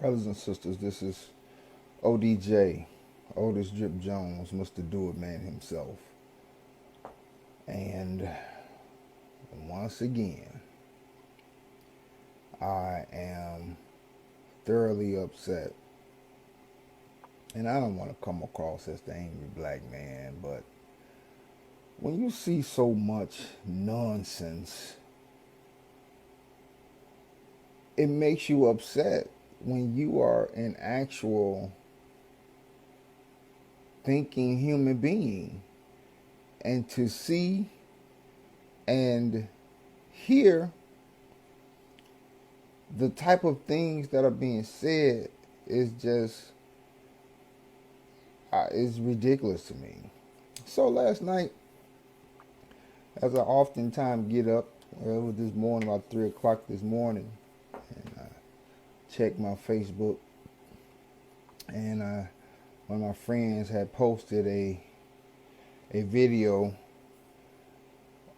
Brothers and sisters, this is ODJ, Otis Drip Jones, Mr. Do It Man himself. And once again, I am thoroughly upset. And I don't want to come across as the angry black man, but when you see so much nonsense, it makes you upset when you are an actual thinking human being. And to see and hear the type of things that are being said is just is ridiculous to me. So last night, as I oftentimes get up, it was this morning about 3 o'clock this morning, and I checked my Facebook, and one of my friends had posted a video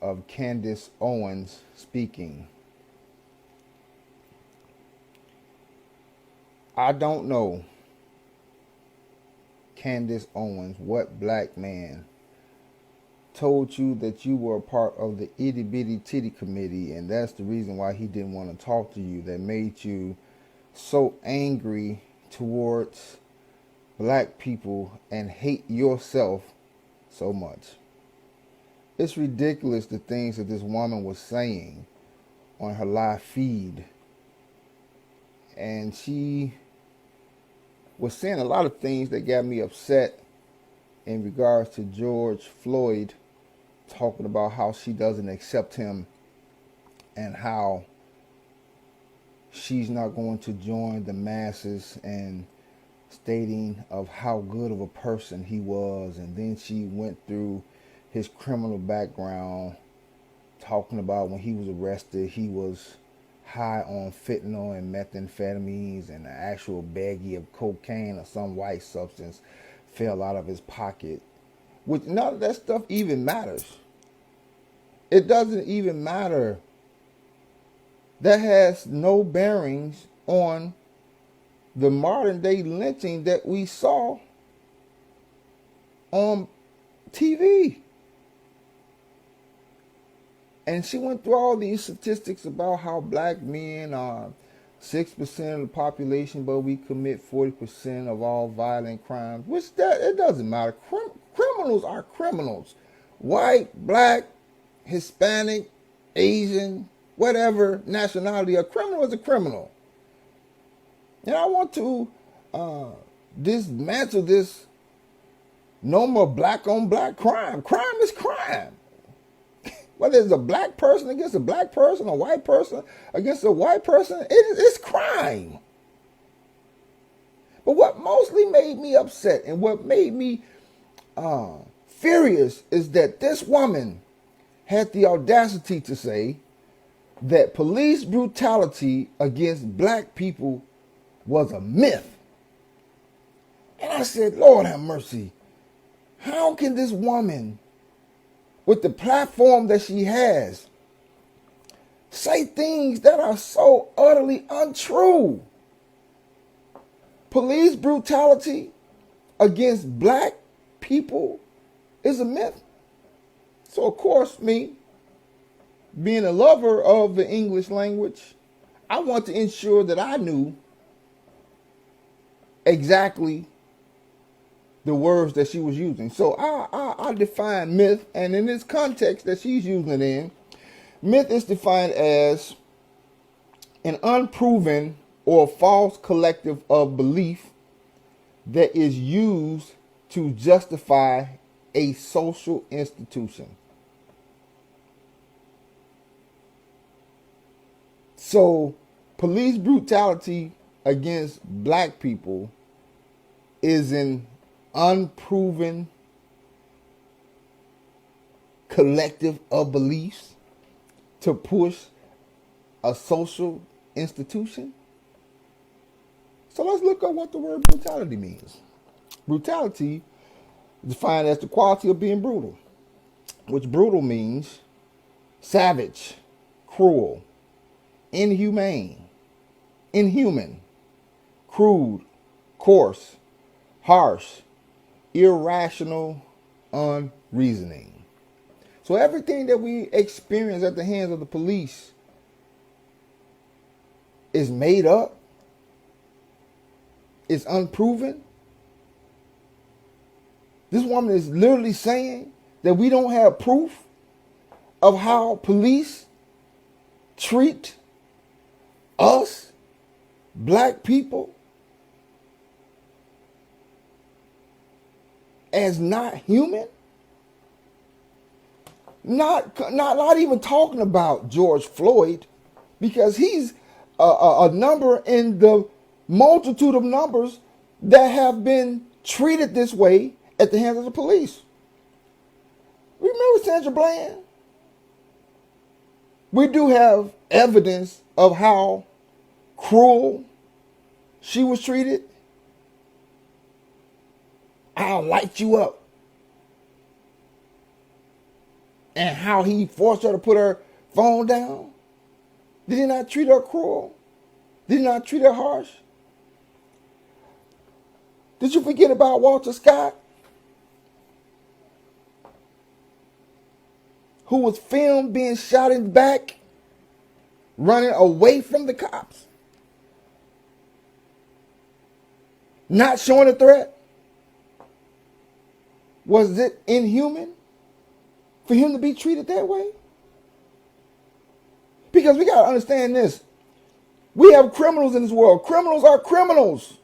of Candace Owens speaking. I don't know, Candace Owens, what black man told you that you were a part of the itty bitty titty committee, and that's the reason why he didn't want to talk to you, that made you so angry towards black people and hate yourself so much. It's ridiculous the things that this woman was saying on her live feed. And she was saying a lot of things that got me upset in regards to George Floyd, talking about how she doesn't accept him and how she's not going to join the masses, and stating of how good of a person he was. And then she went through his criminal background, talking about when he was arrested, he was high on fentanyl and methamphetamines, and an actual baggie of cocaine or some white substance fell out of his pocket. Which none of that stuff even matters. It doesn't even matter. That has no bearings on the modern day lynching that we saw on TV. And she went through all these statistics about how black men are 6% of the population, but we commit 40% of all violent crimes. Which that it doesn't matter. Criminals are criminals. White, black, Hispanic, Asian, whatever nationality, a criminal is a criminal. And I want to dismantle this no more black on black crime. Crime is crime. Whether it's a black person against a black person, a white person against a white person, it's crime. But what mostly made me upset and what made me furious is that this woman had the audacity to say that police brutality against black people was a myth. And I said, Lord have mercy. How can this woman, with the platform that she has, say things that are so utterly untrue? Police brutality against black people is a myth. So of course, me, being a lover of the English language, I want to ensure that I knew exactly the words that she was using. So I define myth, and in this context that she's using it in, myth is defined as an unproven or false collective of belief that is used to justify a social institution. So police brutality against black people is an unproven collective of beliefs to push a social institution. So let's look at what the word brutality means. Brutality is defined as the quality of being brutal, which brutal means savage, cruel, inhumane, inhuman, crude, coarse, harsh, irrational, unreasoning. So everything that we experience at the hands of the police is made up, is unproven. This woman is literally saying that we don't have proof of how police treat us, black people, as not human. Not even talking about George Floyd, because he's a number in the multitude of numbers that have been treated this way at the hands of the police. Remember Sandra Bland? We do have evidence of how cruel she was treated. I'll light you up. And how he forced her to put her phone down. Did he not treat her cruel? Did he not treat her harsh? Did you forget about Walter Scott, who was filmed being shot in the back, running away from the cops, not showing a threat? Was it inhuman for him to be treated that way? Because we got to understand this. We have criminals in this world. Criminals are criminals.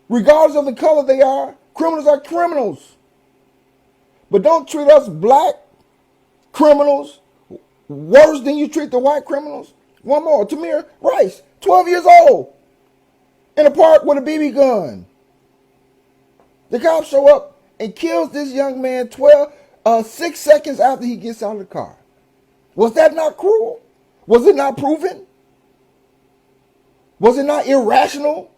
Regardless of the color they are, criminals are criminals. But don't treat us black criminals worse than you treat the white criminals. One more. Tamir Rice, 12 years old, in a park with a BB gun. The cops show up and kills this young man 6 seconds after he gets out of the car. Was that not cruel? Was it not proven? Was it not irrational?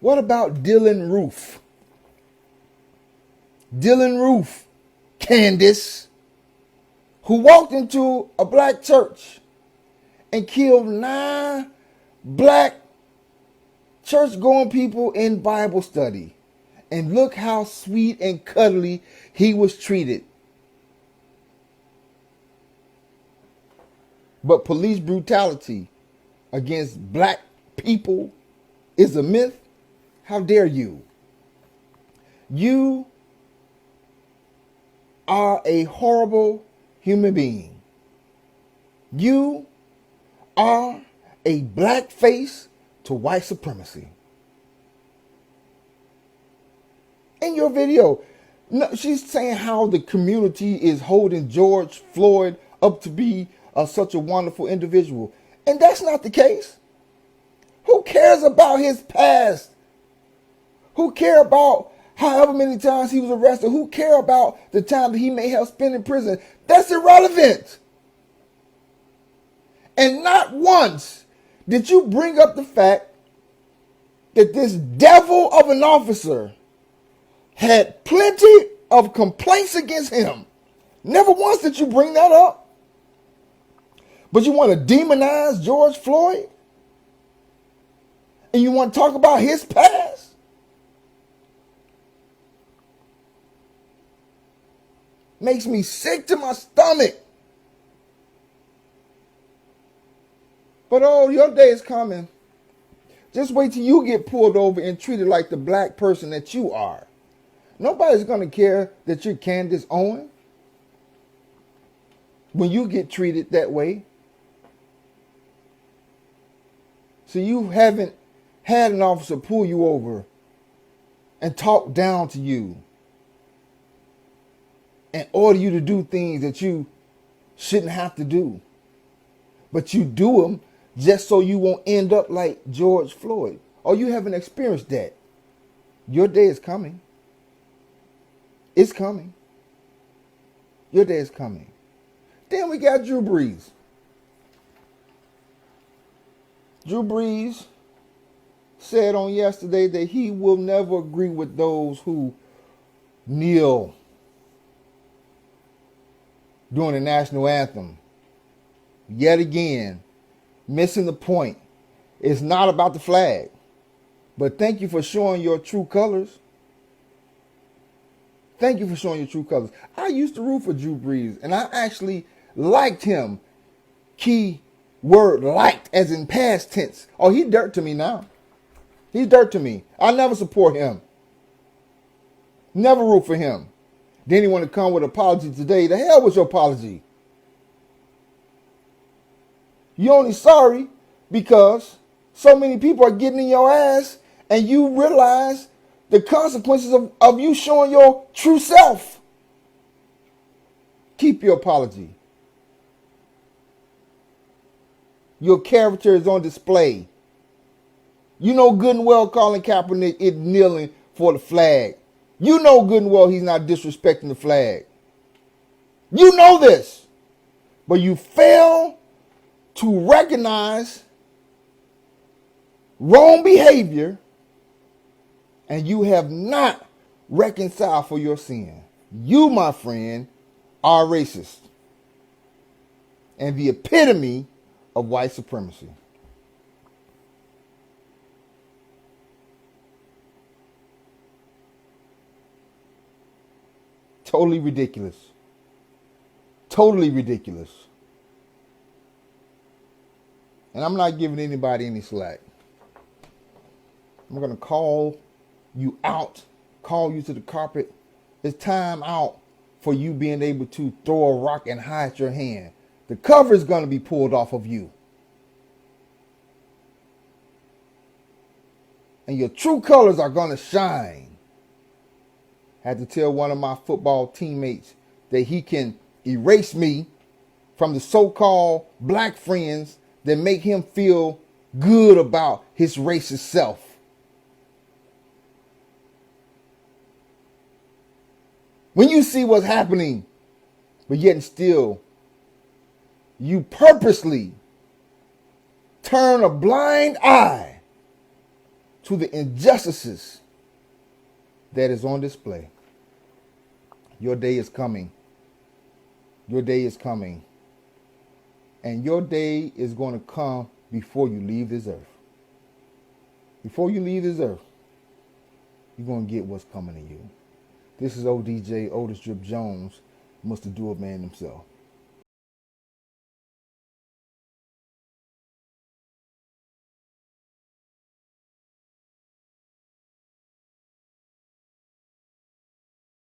What about Dylan Roof? Dylan Roof, Candace, who walked into a black church and killed 9 black church-going people in Bible study. And look how sweet and cuddly he was treated. But police brutality against black people is a myth? How dare you? You are a horrible human being. You are a black face to white supremacy. In your video, she's saying how the community is holding George Floyd up to be such a wonderful individual. And that's not the case. Who cares about his past? Who care about however many times he was arrested? Who care about the time that he may have spent in prison? That's irrelevant. And not once did you bring up the fact that this devil of an officer had plenty of complaints against him. Never once did you bring that up. But you want to demonize George Floyd? And you want to talk about his past? Makes me sick to my stomach. But oh, your day is coming. Just wait till you get pulled over and treated like the black person that you are. Nobody's going to care that you're Candace Owens when you get treated that way. So you haven't had an officer pull you over and talk down to you and order you to do things that you shouldn't have to do. But you do them just so you won't end up like George Floyd. Or you haven't experienced that. Your day is coming. It's coming. Your day is coming. Then we got Drew Brees. Drew Brees said on yesterday that he will never agree with those who kneel during the national anthem. Yet again, missing the point. It's not about the flag. But thank you for showing your true colors. Thank you for showing your true colors. I used to root for Drew Brees, and I actually liked him. Key word liked, as in past tense. Oh, he's dirt to me now. He's dirt to me. I never support him. Never root for him. Then he want to come with an apology today. The hell was your apology? You're only sorry because so many people are getting in your ass and you realize the consequences of you showing your true self. Keep your apology. Your character is on display. You know good and well Colin Kaepernick is kneeling for the flag. You know good and well he's not disrespecting the flag. You know this. But you fail to recognize wrong behavior, and you have not reconciled for your sin. You, my friend, are racist and the epitome of white supremacy. Totally ridiculous. Totally ridiculous. And I'm not giving anybody any slack. I'm going to call you out, call you to the carpet. It's time out for you being able to throw a rock and hide your hand. The cover is going to be pulled off of you. And your true colors are going to shine. I had to tell one of my football teammates that he can erase me from the so-called black friends that make him feel good about his racist self. When you see what's happening, but yet still, you purposely turn a blind eye to the injustices that is on display. Your day is coming. Your day is coming. And your day is going to come before you leave this earth. Before you leave this earth, you're going to get what's coming to you. This is ODJ, Otis Drip Jones, Must Do It Man himself.